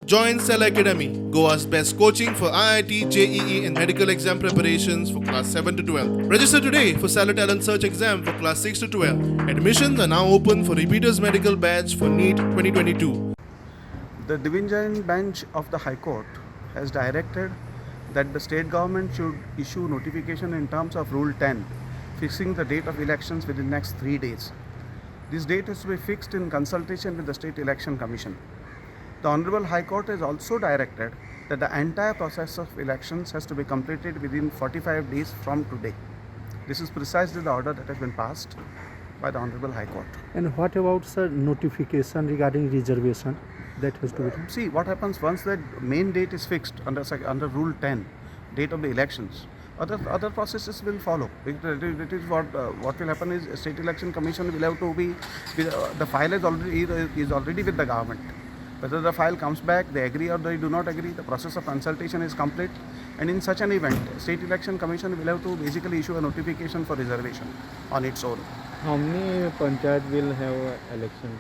Join ESTELLAR Academy, Goa's best coaching for IIT, JEE and medical exam preparations for class 7 to 12. Register today for ESTELLAR Talent Search exam for class 6 to 12. Admissions are now open for repeaters medical batch for NEET 2022. The division bench of the High Court has directed that the state government should issue notification in terms of Rule 10, fixing the date of elections within the next 3 days. This date is to be fixed in consultation with the State Election Commission. The Honorable High Court has also directed that the entire process of elections has to be completed within 45 days from today. This is precisely the order that has been passed by the Honorable High Court. And what about, sir, notification regarding reservation that has to be done? See, what happens once the main date is fixed under Rule 10, date of the elections, other processes will follow. It is what will happen is State Election Commission will have to be, the file is already with the government. Whether the file comes back, they agree or they do not agree, the process of consultation is complete, and in such an event, State Election Commission will have to basically issue a notification for reservation on its own. How many panchayat will have election?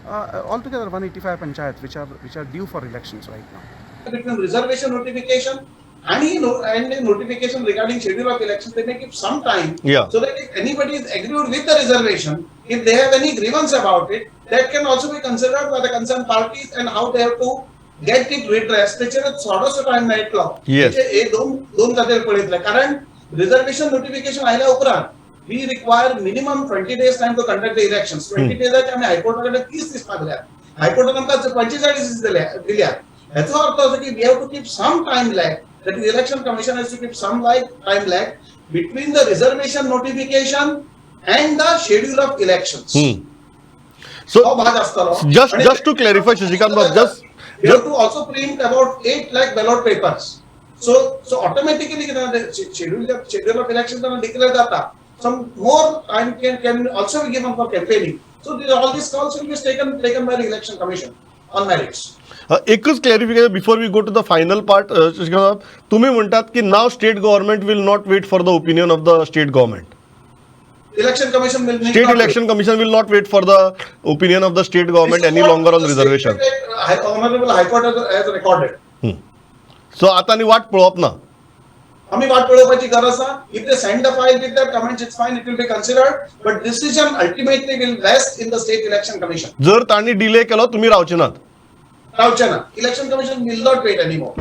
Altogether 185 panchayats which are due for elections right now. Between reservation notification and the notification regarding schedule of elections, they may give some time, so that if anybody is agreed with the reservation, if they have any grievance about it, that can also be considered by the concerned parties and how they have to get it redressed. त्याच्यात थोडासा time मेळटलो. हे दोन जाते पळयतले कारण reservation notification आयल्या उपरांत we require minimum 20 days time to conduct the elections. 20 days आम्ही हायकोर्टाकडे 30 दीस मागल्या. हायकोर्टान आमकां 45 दीस दिल्या. याचा अर्थ असो की we have to keep some time lag. That the election commission has to keep some time lag between the reservation notification and the schedule of elections. So just to clarify, Shashikant, we have to also print about 8 lakh ballot papers. So automatically the schedule of elections are declared data. Some more time can also be given for campaigning. So all these calls will be taken by the election commission on merits. एकच clarification before we go to the final part, Shashikant, तुम्ही म्हणतात की now state government will not wait for the opinion of the state government. Election commission will State election commission will not wait for the opinion of the state government any longer on reservation. Honorable High Court has recorded. So आता आणि वाट पळोवप ना. आम्ही वाट पळोवपाची गरज ना. If they send the file with their comments, it's fine. It will be considered. But decision ultimately will rest in the state election commission. जर तांणी डिले केलो तुम्ही रावचे नात. रावचे ना. Election commission will not wait anymore.